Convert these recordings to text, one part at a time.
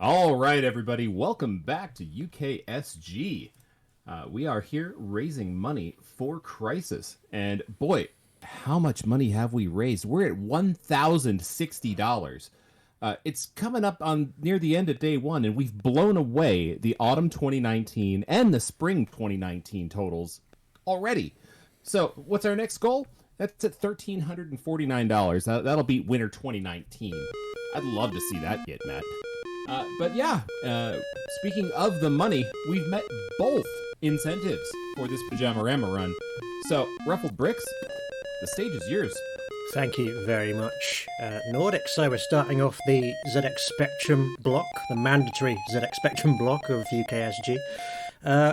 All right, everybody, welcome back to UKSG. We are here raising money for Crisis. And boy, how much money have we raised? We're at $1,060. It's coming up on near the end of day one, and we've blown away the autumn 2019 and the spring 2019 totals already. So, what's our next goal? That's at $1,349. That'll beat winter 2019. I'd love to see that get met. But yeah, speaking of the money, we've met both incentives for this Pyjamarama run. So, RuffledBricks, the stage is yours. Thank you very much, Nordic. So we're starting off the ZX Spectrum block, the mandatory ZX Spectrum block of UKSG,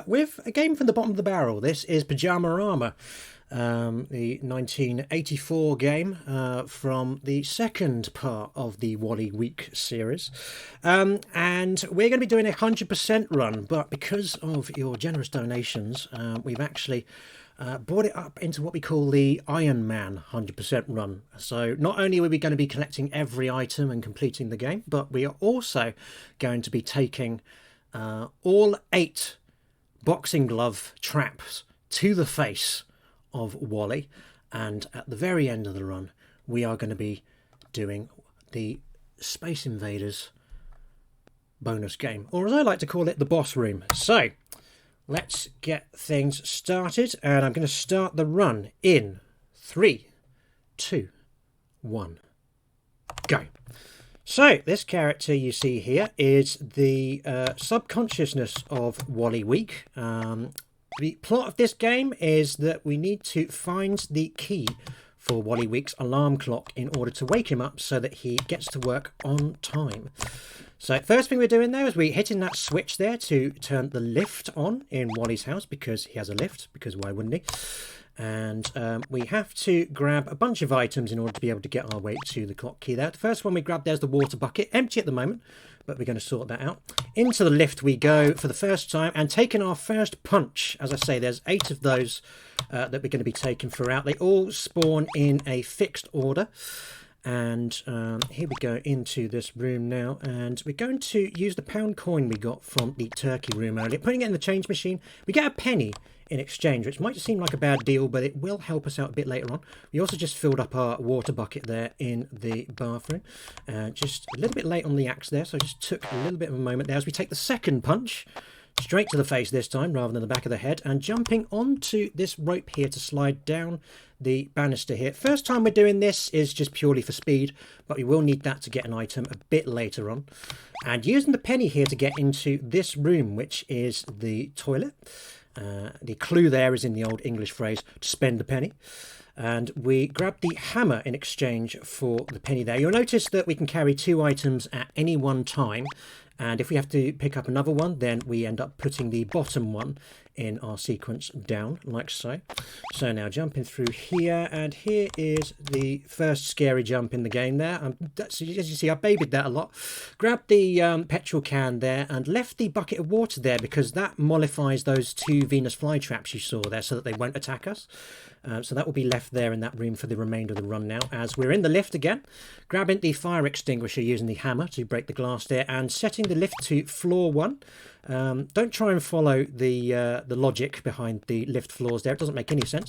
with a game from the bottom of the barrel. This is Pyjamarama, the 1984 game from the second part of the Wally Week series. And we're going to be doing a 100% run, but because of your generous donations, we've actually brought it up into what we call the Iron Man 100% run. So not only are we going to be collecting every item and completing the game, but we are also going to be taking all 8 boxing glove traps to the face of Wally, and at the very end of the run we are going to be doing the Space Invaders bonus game, or as I like to call it, the boss room. So let's get things started, and I'm going to start the run in 3, 2, 1, go. So this character you see here is the subconsciousness of Wally Week. The plot of this game is that we need to find the key for Wally Week's alarm clock in order to wake him up so that he gets to work on time. So first thing we're doing there is we're hitting that switch there to turn the lift on in Wally's house, because he has a lift, because why wouldn't he? And we have to grab a bunch of items in order to be able to get our way to the clock key there. The first one we grab there's the water bucket, empty at the moment, but we're going to sort that out. Into the lift we go for the first time, and taking our first punch. As I say, there's 8 of those that we're going to be taking throughout. They all spawn in a fixed order. And here we go into this room now, and we're going to use the pound coin we got from the turkey room earlier, putting it in the change machine. We get a penny in exchange, which might seem like a bad deal, but it will help us out a bit later on. We also just filled up our water bucket there in the bathroom. Just a little bit late on the axe there, so I just took a little bit of a moment there as we take the second punch. Straight to the face this time rather than the back of the head, and jumping onto this rope here to slide down the banister here. First time we're doing this is just purely for speed, but we will need that to get an item a bit later on. And using the penny here to get into this room, which is the toilet. The clue there is in the old English phrase, to spend the penny. And we grab the hammer in exchange for the penny there. You'll notice that we can carry 2 items at any one time. And if we have to pick up another one, then we end up putting the bottom one in our sequence down, like so. So now jumping through here, and here is the first scary jump in the game there. As you see, I babied that a lot. Grabbed the petrol can there and left the bucket of water there, because that mollifies those 2 Venus flytraps you saw there so that they won't attack us. So that will be left there in that room for the remainder of the run now, as we're in the lift again, grabbing the fire extinguisher using the hammer to break the glass there, and setting the lift to floor 1. Don't try and follow the logic behind the lift floors there. It doesn't make any sense.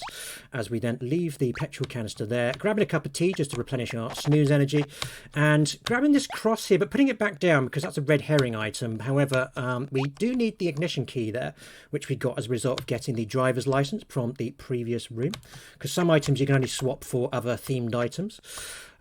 As we then leave the petrol canister there, grabbing a cup of tea just to replenish our snooze energy, and grabbing this cross here, but putting it back down because that's a red herring item. However, we do need the ignition key there, which we got as a result of getting the driver's license from the previous room, because some items you can only swap for other themed items.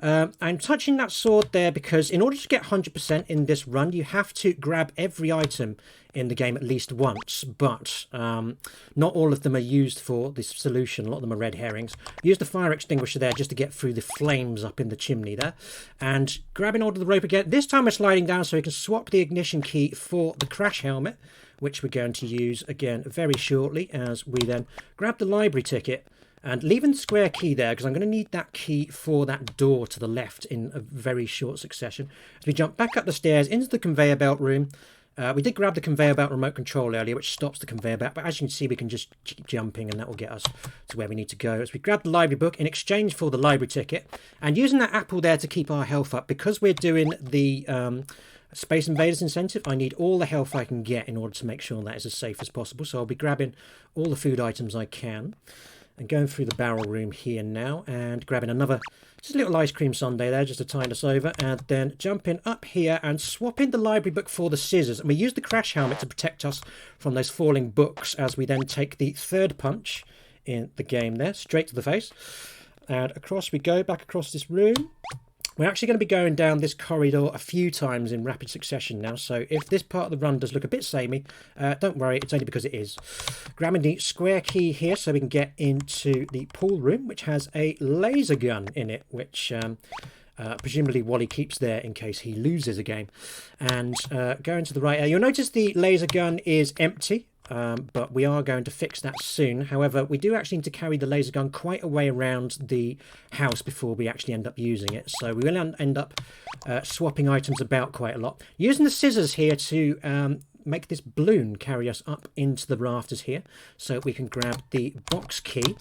I'm touching that sword there because in order to get 100% in this run, you have to grab every item in the game at least once, but not all of them are used for this solution. A lot of them are red herrings. Use the fire extinguisher there just to get through the flames up in the chimney there, and grabbing hold of the rope again. This time we're sliding down so we can swap the ignition key for the crash helmet, which we're going to use again very shortly, as we then grab the library ticket. And leaving the square key there, because I'm going to need that key for that door to the left in a very short succession. As we jump back up the stairs into the conveyor belt room. We did grab the conveyor belt remote control earlier, which stops the conveyor belt. But as you can see, we can just keep jumping, and that will get us to where we need to go. As we grab the library book in exchange for the library ticket. And using that apple there to keep our health up, because we're doing the Space Invaders incentive. I need all the health I can get in order to make sure that is as safe as possible. So I'll be grabbing all the food items I can and going through the barrel room here now and grabbing another, just a little ice cream sundae there just to tide us over, and then jumping up here and swapping the library book for the scissors. And we use the crash helmet to protect us from those falling books as we then take the third punch in the game there, straight to the face. And across we go, back across this room. We're actually going to be going down this corridor a few times in rapid succession now, so if this part of the run does look a bit samey, don't worry, it's only because it is. Grabbing the square key here so we can get into the pool room, which has a laser gun in it, which presumably Wally keeps there in case he loses a game. And going to the right, you'll notice the laser gun is empty. But we are going to fix that soon. However, we do actually need to carry the laser gun quite a way around the house before we actually end up using it. So we will end up swapping items about quite a lot. Using the scissors here to make this balloon carry us up into the rafters here. So we can grab the box key.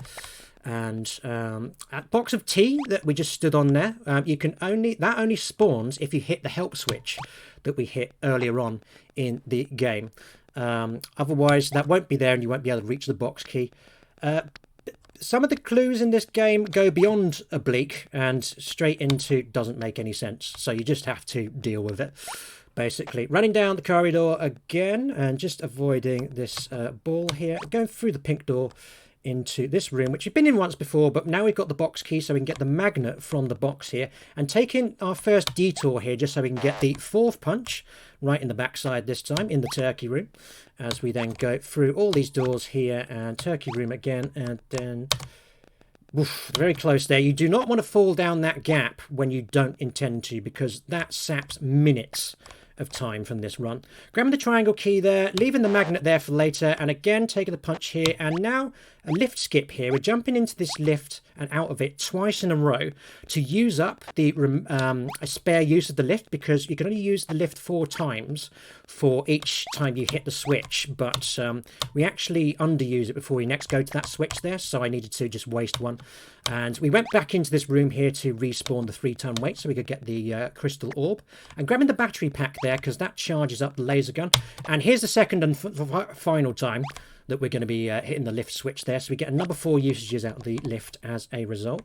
And that box of tea that we just stood on there, that only spawns if you hit the help switch that we hit earlier on in the game. Otherwise that won't be there and you won't be able to reach the box key. Some of the clues in this game go beyond oblique and straight into doesn't make any sense, so you just have to deal with it basically. Running down the corridor again and just avoiding this ball here, going through the pink door into this room, which we've been in once before, but now we've got the box key so we can get the magnet from the box here, and taking our first detour here just so we can get the fourth punch right in the backside this time in the turkey room, as we then go through all these doors here and turkey room again, and then oof, very close there. You do not want to fall down that gap when you don't intend to, because that saps minutes of time from this run. Grabbing the triangle key there, leaving the magnet there for later, and again taking the punch here, and now a lift skip here. We're jumping into this lift and out of it twice in a row to use up the a spare use of the lift, because you can only use the lift 4 times for each time you hit the switch, but we actually underuse it before we next go to that switch there, so I needed to just waste one. And we went back into this room here to respawn the 3-ton weight so we could get the crystal orb, and grabbing the battery pack there because that charges up the laser gun. And here's the second and final time that we're going to be hitting the lift switch there, so we get a number 4 usages out of the lift as a result.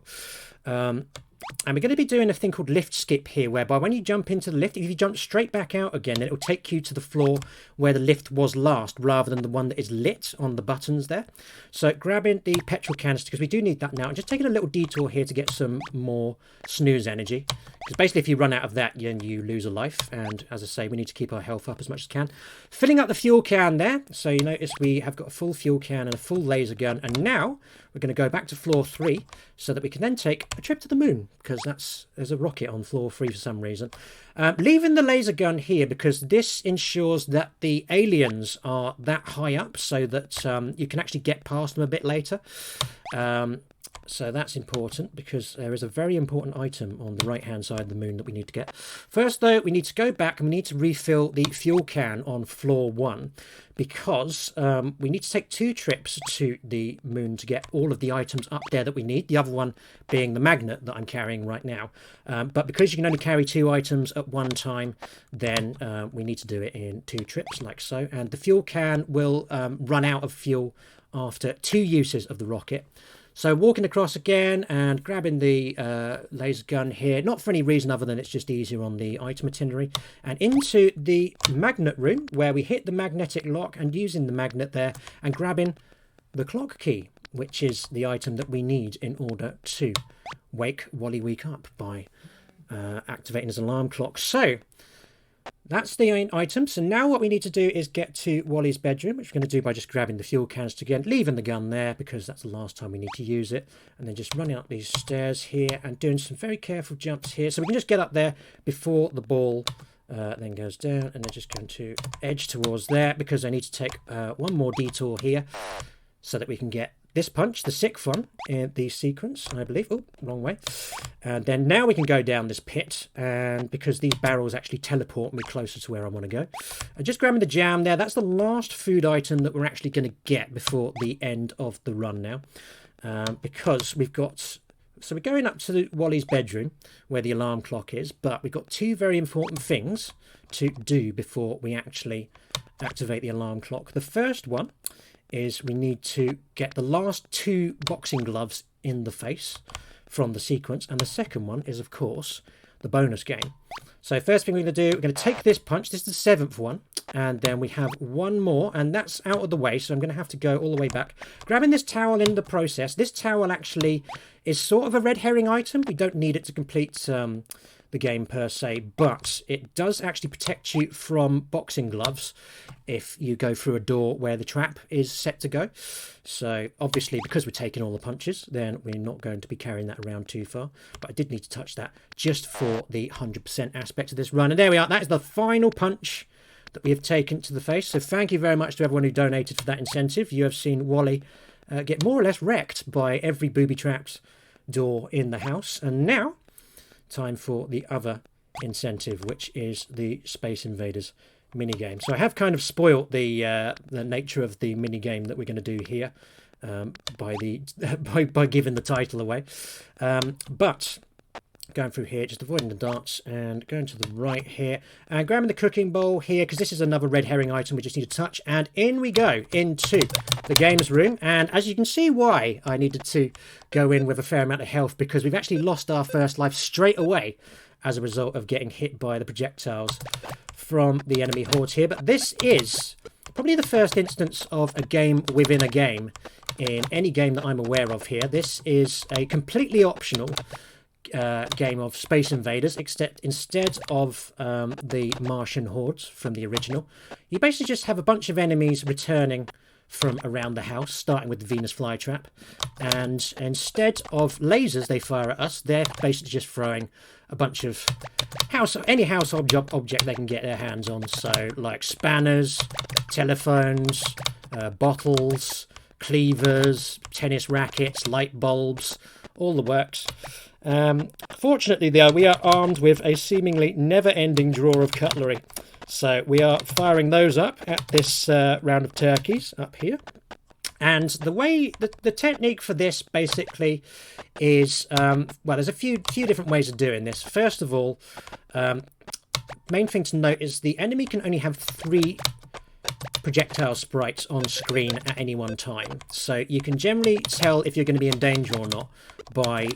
And we're going to be doing a thing called lift skip here, whereby when you jump into the lift, if you jump straight back out again, then it will take you to the floor where the lift was last, rather than the one that is lit on the buttons there. So grabbing the petrol canister, because we do need that now, and just taking a little detour here to get some more snooze energy, because basically if you run out of that, then you lose a life, and as I say, we need to keep our health up as much as we can. Filling up the fuel can there, so you notice we have got a full fuel can and a full laser gun, and now we're going to go back to floor 3 so that we can then take a trip to the moon, because there's a rocket on floor 3 for some reason. Leaving the laser gun here because this ensures that the aliens are that high up so that you can actually get past them a bit later. So that's important, because there is a very important item on the right hand side of the moon that we need to get. First though, we need to go back and we need to refill the fuel can on floor 1, because we need to take 2 trips to the moon to get all of the items up there that we need, the other one being the magnet that I'm carrying right now. But because you can only carry 2 items at one time, then we need to do it in 2 trips like so. And the fuel can will run out of fuel after 2 uses of the rocket. So walking across again and grabbing the laser gun here, not for any reason other than it's just easier on the item itinerary, and into the magnet room where we hit the magnetic lock and using the magnet there and grabbing the clock key, which is the item that we need in order to wake Wally Week up by activating his alarm clock. So that's the main item. So now what we need to do is get to Wally's bedroom, which we're going to do by just grabbing the fuel canister again, leaving the gun there because that's the last time we need to use it, and then just running up these stairs here and doing some very careful jumps here so we can just get up there before the ball then goes down, and then just going to edge towards there because I need to take one more detour here so that we can get this punch, the 6th one in the sequence, I believe. Oh, wrong way. And then now we can go down this pit, and because these barrels actually teleport me closer to where I want to go. And just grabbing the jam there, that's the last food item that we're actually going to get before the end of the run now. Because we've got So we're going up to Wally's bedroom where the alarm clock is, but we've got two very important things to do before we actually activate the alarm clock. The first one is we need to get the last 2 boxing gloves in the face from the sequence, and the second one is, of course, the bonus game. So first thing we're going to do, we're going to take this punch. This is the 7th one, and then we have one more, and that's out of the way, so I'm going to have to go all the way back. Grabbing this towel in the process. This towel actually is sort of a red herring item. We don't need it to complete the game per se, but it does actually protect you from boxing gloves if you go through a door where the trap is set to go. So obviously, because we're taking all the punches, then we're not going to be carrying that around too far, but I did need to touch that just for the 100% aspect of this run. And there we are. That is the final punch that we have taken to the face. So thank you very much to everyone who donated for that incentive. You have seen Wally get more or less wrecked by every booby-trapped door in the house. And now, time for the other incentive, which is the Space Invaders minigame. So I have kind of spoilt the nature of the minigame that we're going to do here by giving the title away. But going through here, just avoiding the darts and going to the right here and grabbing the cooking bowl here, because this is another red herring item we just need to touch, and in we go into the games room. And as you can see why I needed to go in with a fair amount of health, because we've actually lost our first life straight away as a result of getting hit by the projectiles from the enemy hordes here. But this is probably the first instance of a game within a game in any game that I'm aware of here. This is a completely optional game of Space Invaders, except instead of the Martian hordes from the original, you basically just have a bunch of enemies returning from around the house, starting with the Venus flytrap, and instead of lasers they fire at us, they're basically just throwing a bunch of any house object they can get their hands on. So like spanners, telephones, bottles, cleavers, tennis rackets, light bulbs, all the works. Fortunately though, we are armed with a seemingly never-ending drawer of cutlery, so we are firing those up at this round of turkeys up here. And the way the technique for this basically is well, there's a few different ways of doing this. First of all, main thing to note is the enemy can only have 3 projectile sprites on screen at any one time, so you can generally tell if you're going to be in danger or not by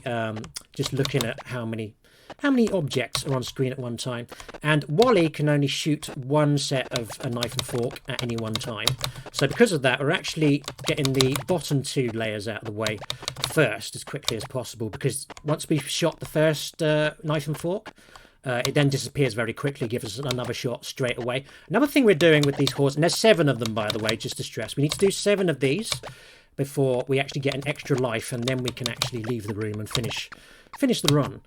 just looking at how many objects are on screen at one time. And Wally can only shoot one set of a knife and fork at any one time, so because of that we're actually getting the bottom 2 layers out of the way first as quickly as possible, because once we've shot the first knife and fork, it then disappears very quickly, gives us another shot straight away. Another thing we're doing with these hordes, and there's 7 of them by the way, just to stress, we need to do 7 of these before we actually get an extra life, and then we can actually leave the room and finish the run.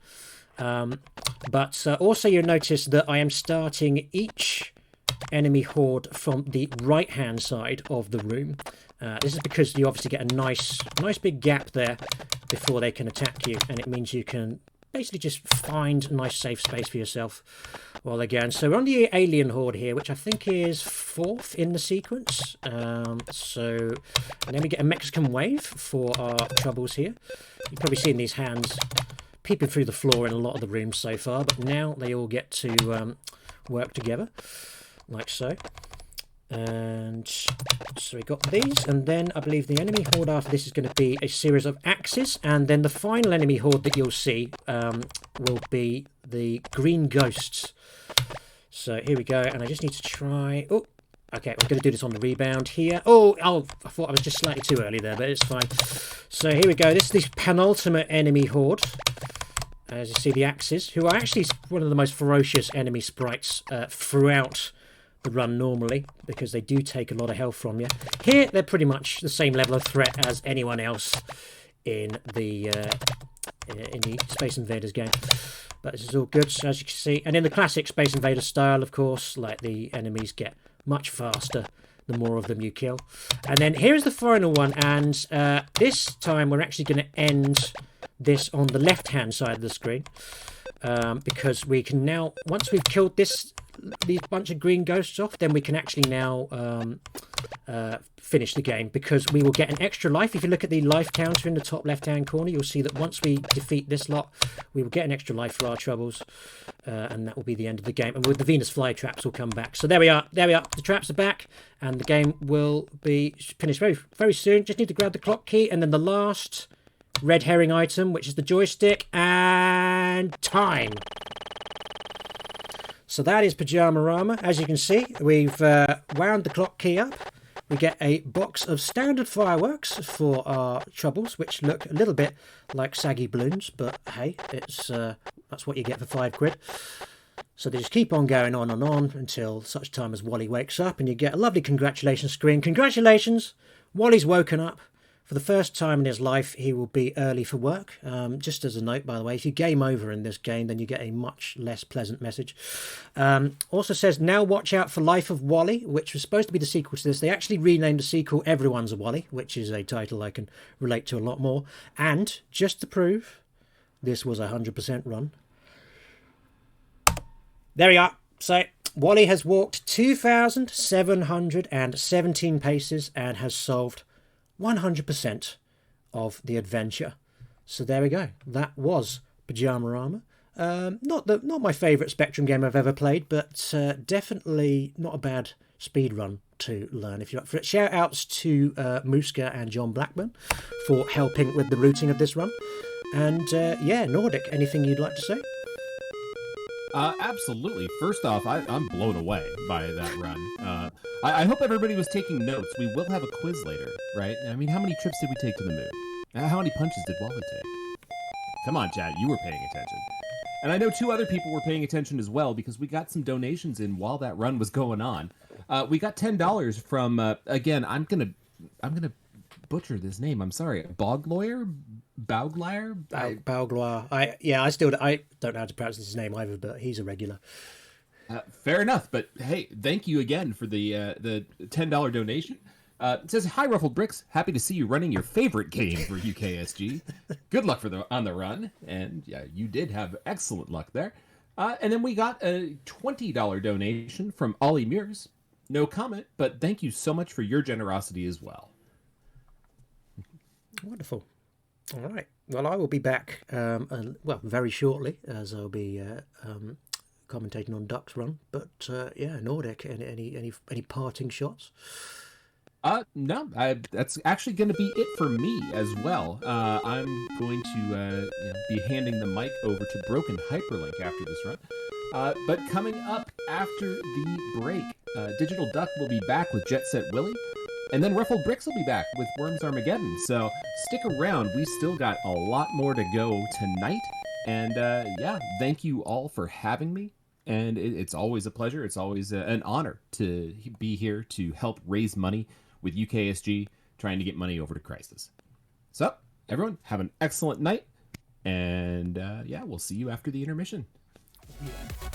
But also you'll notice that I am starting each enemy horde from the right hand side of the room. This is because you obviously get a nice big gap there before they can attack you, and it means you can basically just find a nice safe space for yourself while they're going. So we're on the alien horde here, which I think is 4th in the sequence. And then we get a Mexican wave for our troubles here. You've probably seen these hands peeping through the floor in a lot of the rooms so far, but now they all get to work together like so. And so we got these, and then I believe the enemy horde after this is going to be a series of axes, and then the final enemy horde that you'll see will be the green ghosts. So here we go, and I just need to try... Oh, okay, we're going to do this on the rebound here. Oh, I thought I was just slightly too early there, but it's fine. So here we go, this is the penultimate enemy horde. As you see, the axes, who are actually one of the most ferocious enemy sprites throughout the run normally, because they do take a lot of health from you. Here they're pretty much the same level of threat as anyone else in the Space Invaders game, but this is all good, so as you can see. And in the classic Space Invaders style, of course, like, the enemies get much faster the more of them you kill. And then here's the final one, and this time we're actually going to end this on the left hand side of the screen, because we can now, once we've killed this these bunch of green ghosts off, then we can actually now finish the game, because we will get an extra life. If you look at the life counter in the top left-hand corner, you'll see that once we defeat this lot, we will get an extra life for our troubles, and that will be the end of the game. And with the Venus flytraps will come back. So there we are. The traps are back, and the game will be finished very, very soon. Just need to grab the clock key, and then the last red herring item, which is the joystick, and time. So that is Pyjamarama. As you can see, we've wound the clock key up. We get a box of standard fireworks for our troubles, which look a little bit like saggy balloons, but hey, it's that's what you get for £5. So they just keep on going on and on until such time as Wally wakes up, and you get a lovely congratulations screen. Congratulations, Wally's woken up. For the first time in his life, he will be early for work. Just as a note, by the way, if you game over in this game, then you get a much less pleasant message. Also says, now watch out for Life of Wally, which was supposed to be the sequel to this. They actually renamed the sequel Everyone's a Wally, which is a title I can relate to a lot more. And just to prove this was a 100% run, there we are. So Wally has walked 2,717 paces and has solved 100% of the adventure. So there we go. That was Pyjamarama. Not my favourite Spectrum game I've ever played, but definitely not a bad speed run to learn if you're up for it. Shout outs to Muska and John Blackburn for helping with the routing of this run. And yeah, Nordic, anything you'd like to say? Absolutely. First off, I'm blown away by that run. I hope everybody was taking notes. We will have a quiz later, right? I mean, how many trips did we take to the moon? How many punches did Wally take? Come on, Chad, you were paying attention. And I know 2 other people were paying attention as well, because we got some donations in while that run was going on. We got $10 from, again, I'm gonna butcher this name. I'm sorry. Bogloyer? Bauglair? Bauglair. I don't know how to pronounce his name either, but he's a regular. Fair enough, but hey, thank you again for the $10 donation. It says, hi, RuffledBricks. Happy to see you running your favorite game for UKSG. Good luck on the run. And yeah, you did have excellent luck there. And then we got a $20 donation from Ollie Mears. No comment, but thank you so much for your generosity as well. Wonderful. All right. Well, I will be back, very shortly, as I'll be commentating on Duck's run. But yeah, Nordic, any parting shots? No, that's actually going to be it for me as well. I'm going to be handing the mic over to Broken Hyperlink after this run. But coming up after the break, Digital Duck will be back with Jet Set Willie. And then RuffledBricks will be back with Worms Armageddon. So stick around. We still got a lot more to go tonight. And yeah, thank you all for having me. And it's always a pleasure. It's always an honor to be here to help raise money with UKSG, trying to get money over to Crisis. So everyone, have an excellent night. And yeah, we'll see you after the intermission. Yeah.